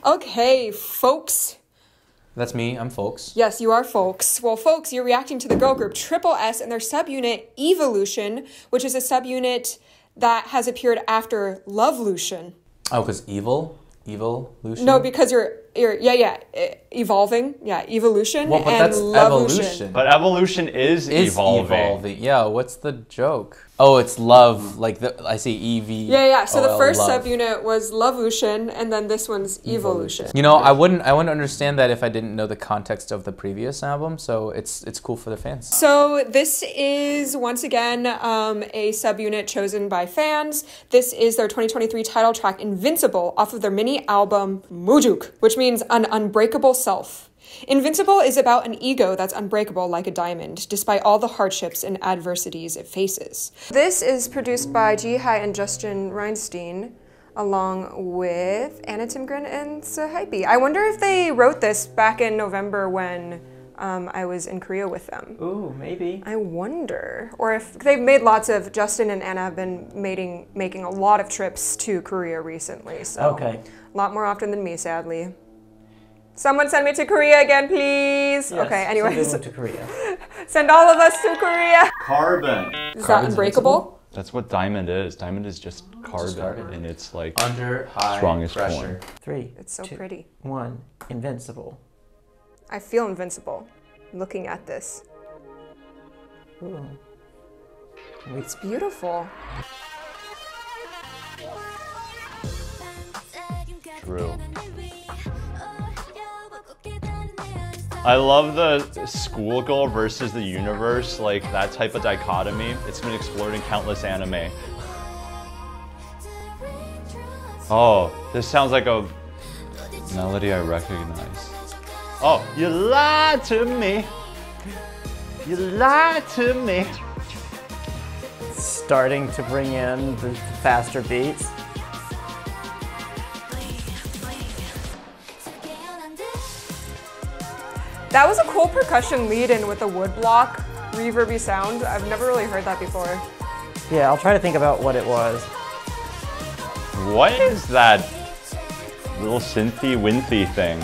Okay, folks. That's me, I'm Folks. Yes, you are Folks. Well, Folks, you're reacting to the girl group TripleS and their subunit Evolution, which is a subunit that has appeared after Lovelution. Oh, because Evolution? No, because you're evolving. Yeah, Evolution well, but and that's Lovelution. evolution. But evolution is evolving. Yeah, what's the joke? Oh, it's love, like I see EV. Yeah. So the first love. subunit was Lovelution, and then this one's Evolution. You know, I wouldn't understand that if I didn't know the context of the previous album, so it's cool for the fans. So this is, once again, a subunit chosen by fans. This is their 2023 title track, Invincible, off of their mini album, Mujuk, which means an unbreakable self. Invincible is about an ego that's unbreakable like a diamond, despite all the hardships and adversities it faces. This is produced by Jihai and Justin Reinstein, along with Anna Timgren and Sahype. I wonder if they wrote this back in November when I was in Korea with them. Ooh, maybe. I wonder. Or if they've made lots of, Justin and Anna have been making a lot of trips to Korea recently, so okay. A lot more often than me, sadly. Someone send me to Korea again, please. Yes, okay, anyways. send to Korea. Send all of us to Korea. Carbon. Is that unbreakable? That's what diamond is. Diamond is just carbon, and it's like under high strongest pressure. form. 3, It's so 2, pretty. 1, Invincible. I feel invincible looking at this. Ooh. It's beautiful. True. I love the schoolgirl versus the universe, like that type of dichotomy. It's been explored in countless anime. Oh, this sounds like a melody I recognize. Oh, you lied to me. You lied to me. Starting to bring in the faster beats. That was a cool percussion lead-in with a woodblock reverby sound. I've never really heard that before. Yeah, I'll try to think about what it was. What is that little synthy winthy thing?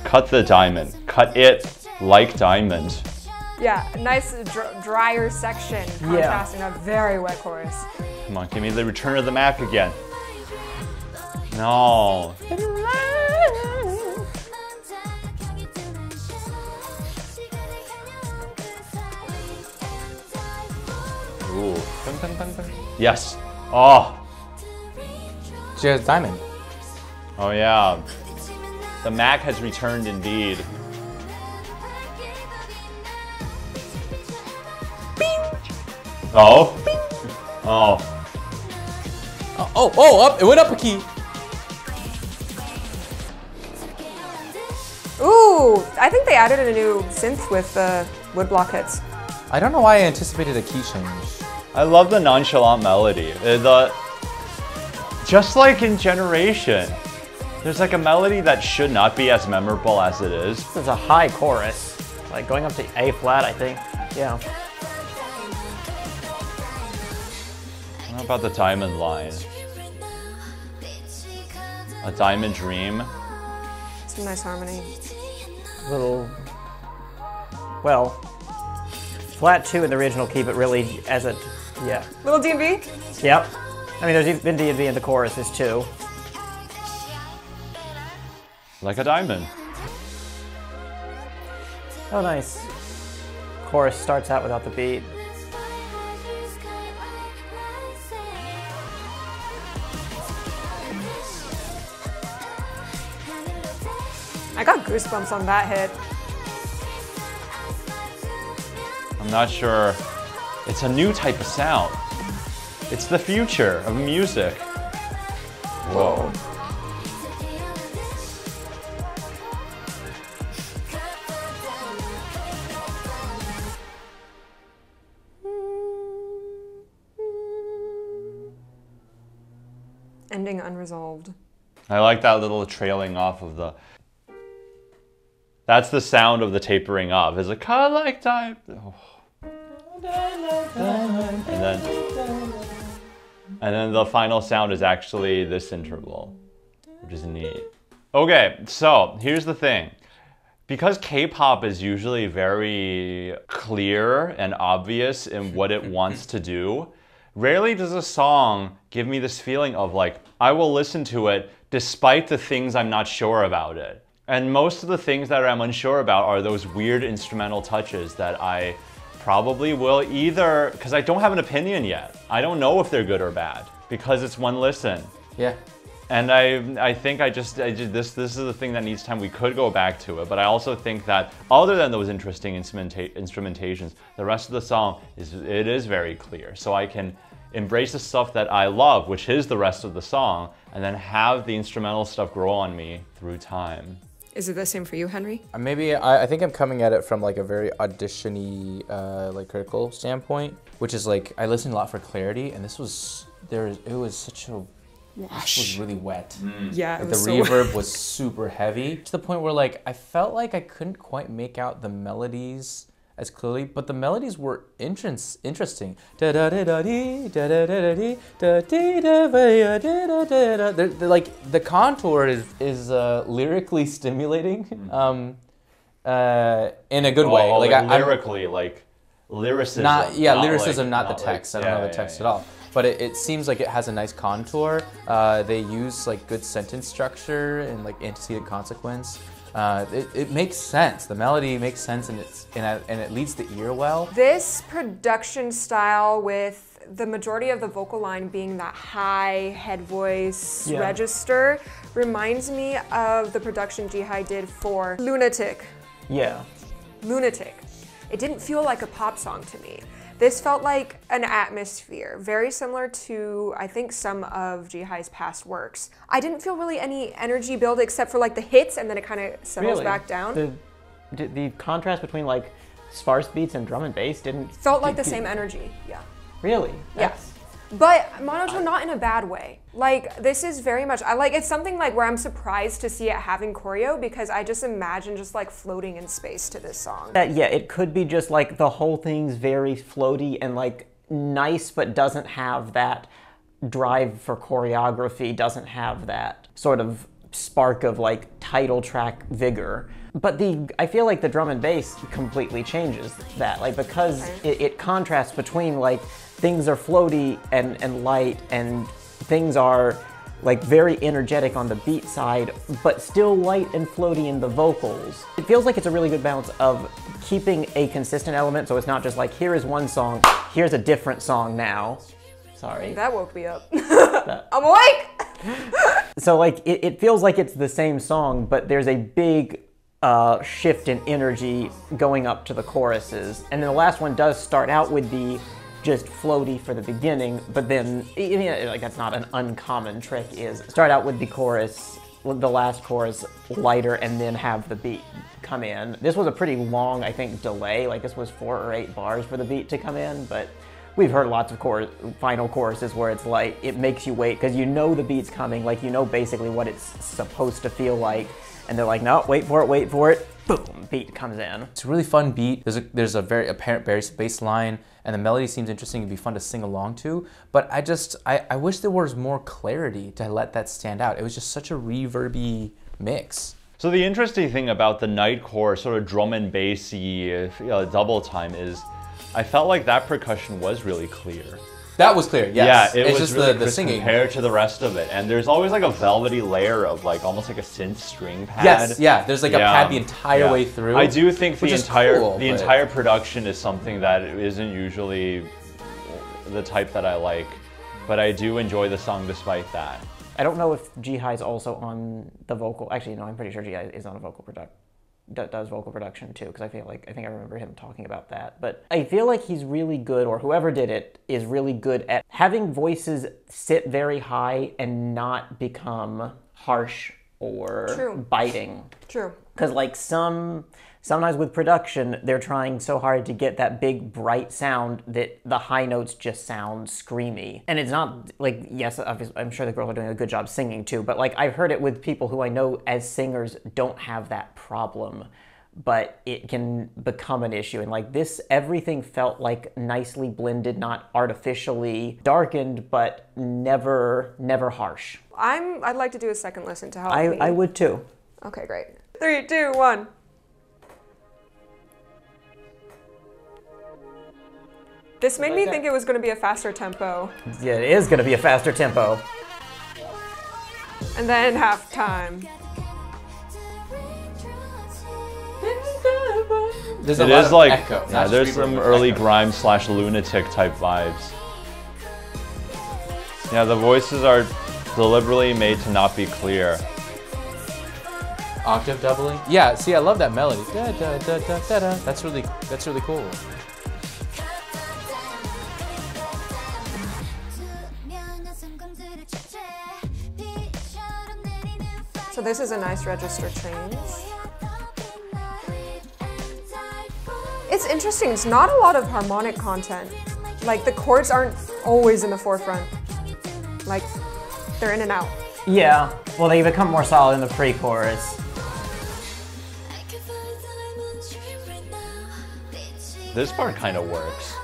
Cut the diamond. Cut it like diamond. Yeah, a nice drier section contrasting a very wet chorus. Come on, give me the return of the Mac again. No. Ooh. Yes. Oh. Just diamond. Oh yeah. The Mac has returned indeed. Oh. Oh. Oh, up! It went up a key. Ooh, I think they added a new synth with the woodblock hits. I don't know why I anticipated a key change. I love the nonchalant melody. Just like in Generation, there's like a melody that should not be as memorable as it is. This is a high chorus, like going up to A flat, I think. Yeah. How about the diamond line? A diamond dream. Some nice harmony. Little, well, flat 2 in the original key, but really as a, yeah. Little D&B? Yep. I mean, there's even D&B in the choruses too. Like a diamond. Oh, nice. Chorus starts out without the beat. I got goosebumps on that hit. I'm not sure. It's a new type of sound. It's the future of music. Whoa. Ending unresolved. I like that little trailing off of the... That's the sound of the tapering off. It's a cut like time. Oh. And then the final sound is actually this interval, which is neat. Okay, so here's the thing. Because K-pop is usually very clear and obvious in what it wants to do, rarely does a song give me this feeling of like, I will listen to it despite the things I'm not sure about it. And most of the things that I'm unsure about are those weird instrumental touches that I probably will either, because I don't have an opinion yet. I don't know if they're good or bad because it's one listen. Yeah. And I think this is the thing that needs time. We could go back to it, but I also think that other than those interesting instrumentations, the rest of the song is very clear. So I can embrace the stuff that I love, which is the rest of the song, and then have the instrumental stuff grow on me through time. Is it the same for you, Henry? Maybe I think I'm coming at it from like a very audition-y, like critical standpoint, which is like I listened a lot for clarity, and it was such a wash. It was really wet. Yeah, like the reverb was super heavy to the point where like I felt like I couldn't quite make out the melodies as clearly, but the melodies were interesting. They're like the contour is lyrically stimulating, in a good way. Like lyrically, like lyricism. Lyricism, not the like, text. I don't know the text at all. But it seems like it has a nice contour. They use like good sentence structure and like antecedent consequence. It makes sense. The melody makes sense, and it leads the ear well. This production style with the majority of the vocal line being that high head voice register reminds me of the production Jihai did for Lunatic. Yeah. Lunatic. It didn't feel like a pop song to me. This felt like an atmosphere, very similar to, I think, some of Jihai's past works. I didn't feel really any energy build except for like the hits, and then it kind of settles back down. The contrast between like sparse beats and drum and bass felt like the same energy, yeah. Really? Yes. But monotone, not in a bad way. Like, this is very much, it's something like where I'm surprised to see it having choreo, because I just imagine just like floating in space to this song. It could be just like the whole thing's very floaty and like nice, but doesn't have that drive for choreography, doesn't have that sort of spark of like title track vigor. But I feel like the drum and bass completely changes that, like, because it contrasts between like things are floaty and light, and things are like very energetic on the beat side, but still light and floaty in the vocals. It feels like it's a really good balance of keeping a consistent element, so it's not just like, here is one song, here's a different song now. Sorry. That woke me up. I'm awake! So like, it feels like it's the same song, but there's a big shift in energy going up to the choruses. And then the last one does start out with the just floaty for the beginning, but then, like, that's not an uncommon trick, is start out with the chorus, the last chorus lighter, and then have the beat come in. This was a pretty long, I think, delay. Like, this was 4 or 8 bars for the beat to come in, but we've heard lots of final choruses where it's like, it makes you wait, because you know the beat's coming, like, you know basically what it's supposed to feel like, and they're like, no, wait for it, boom, beat comes in. It's a really fun beat. There's a very apparent bass line, and the melody seems interesting and be fun to sing along to, but I wish there was more clarity to let that stand out. It was just such a reverby mix. So the interesting thing about the nightcore sort of drum and bassy double time is I felt like that percussion was really clear. That was clear, yes. Yeah, it's was just really the singing compared to the rest of it. And there's always like a velvety layer of like almost like a synth string pad. Yes, yeah, there's like a pad the entire way through. I do think the cool, entire production is something that isn't usually the type that I like, but I do enjoy the song despite that. I don't know if Jihai's also on the vocal. Actually, no, I'm pretty sure Jihai is on a vocal production. Does vocal production too, because I think I remember him talking about that. But I feel like he's really good, or whoever did it is really good at having voices sit very high and not become harsh or biting. True. Because like sometimes with production, they're trying so hard to get that big bright sound that the high notes just sound screamy. And it's not like, yes, obviously, I'm sure the girls are doing a good job singing too, but like I've heard it with people who I know as singers don't have that problem. but it can become an issue. And like this, everything felt like nicely blended, not artificially darkened, but never harsh. I'd like to do a second listen to help me. I would too. Okay, great. 3, 2, 1. This made me think it was going to be a faster tempo. Yeah, it is going to be a faster tempo. And then halftime. There's It a lot is of like, echo. yeah, not there's just some reverb, early echo. grime / lunatic type vibes. Yeah, the voices are deliberately made to not be clear. Octave doubling. Yeah, see, I love that melody. Da, da, da, da, da, da. That's really cool. So this is a nice register change. It's interesting, it's not a lot of harmonic content. Like the chords aren't always in the forefront. Like they're in and out. Yeah, well, they become more solid in the pre-chorus. This part kind of works.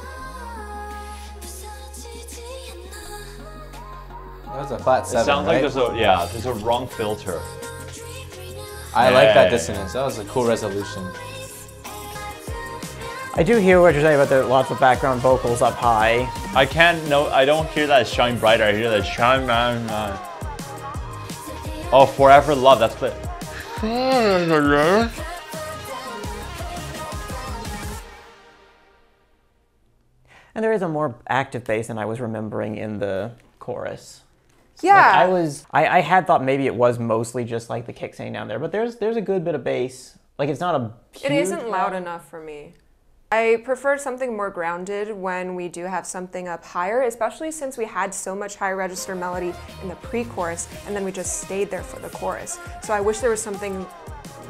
That was a flat 7, It sounds right? like there's a wrong filter. I like that Yeah. dissonance. That was a cool resolution. I do hear what you're saying about the lots of background vocals up high. I don't hear that shine brighter, I hear that shine man. Oh, Forever Love, that's the... And there is a more active bass than I was remembering in the chorus. Yeah. Like I had thought maybe it was mostly just like the kick saying down there, but there's a good bit of bass. Like it's not a huge... It isn't loud enough for me. I prefer something more grounded when we do have something up higher, especially since we had so much high register melody in the pre-chorus and then we just stayed there for the chorus. So I wish there was something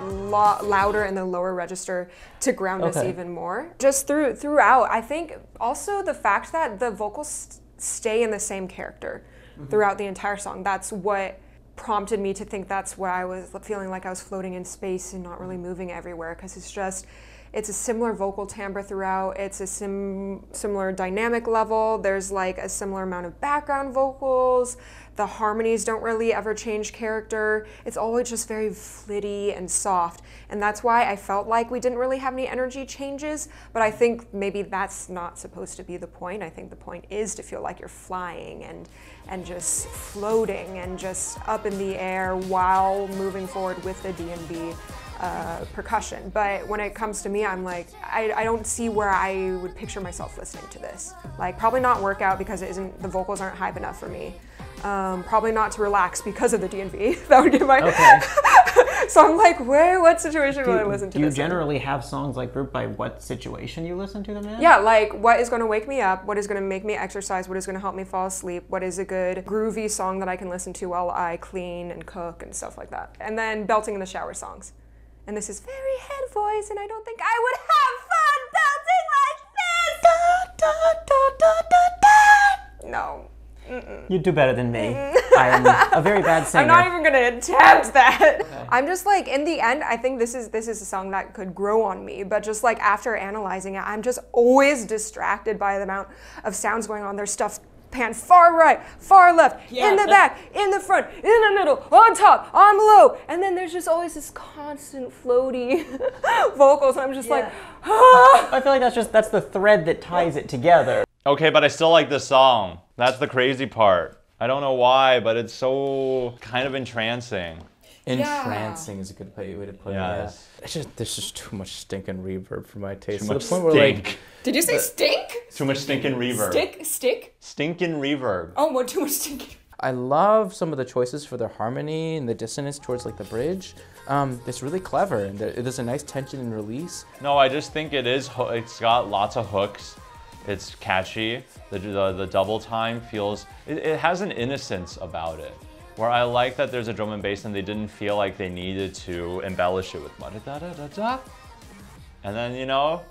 louder in the lower register to ground us even more. Just throughout, I think also the fact that the vocals stay in the same character throughout the entire song, that's what prompted me to think that's where I was feeling like I was floating in space and not really moving everywhere, because it's a similar vocal timbre throughout, it's a similar dynamic level, there's like a similar amount of background vocals, the harmonies don't really ever change character, it's always just very flitty and soft, and that's why I felt like we didn't really have any energy changes, but I think maybe that's not supposed to be the point. I think the point is to feel like you're flying and just floating and just up in the air while moving forward with the D&B percussion. But when it comes to me, I'm like, I don't see where I would picture myself listening to this. Like probably not workout because the vocals aren't hype enough for me. Probably not to relax because of the D&B. That would give my... Okay. So I'm like, what situation will I listen to Do you this in? generally have songs like grouped by what situation you listen to them in? Yeah, like what is going to wake me up, what is going to make me exercise, what is going to help me fall asleep, what is a good groovy song that I can listen to while I clean and cook and stuff like that. And then belting in the shower songs. And this is very head voice, and I don't think I would have fun belting like this! No. You do better than me. I'm a very bad singer. I'm not even gonna attempt that. Okay. I'm just like, in the end, I think this is a song that could grow on me, but just like after analyzing it, I'm just always distracted by the amount of sounds going on. There's stuff pan far right, far left, in the back, in the front, in the middle, on top, on below, and then there's just always this constant floaty vocals, and I'm just like, ah. I feel like that's the thread that ties it together. Okay, but I still like this song. That's the crazy part. I don't know why, but it's so kind of entrancing. Entrancing is a good way to put it. Yes. Yeah. There's just too much stinking reverb for my taste. Too much to the point where, stink. Did you say stink? Too much stinking reverb. Stick? Stinking reverb. Oh, what, too much stink? I love some of the choices for the harmony and the dissonance towards like the bridge. It's really clever, and there's a nice tension and release. No, I just think it's got lots of hooks. It's catchy. The double time feels, it has an innocence about it, where I like that there's a drum and bass and they didn't feel like they needed to embellish it with da-da-da-da-da. And then, you know.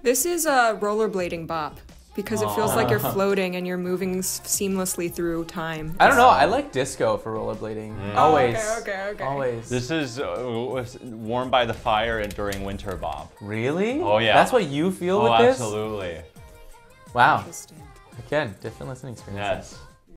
This is a rollerblading bop. Because it feels like you're floating and you're moving seamlessly through time. I don't know. I like disco for rollerblading. Always. Okay. Always. This is warmed by the fire during winter, Bob. Really? Oh, yeah. That's what you feel with this? Absolutely. Wow. Interesting. Again, different listening experiences. Yes.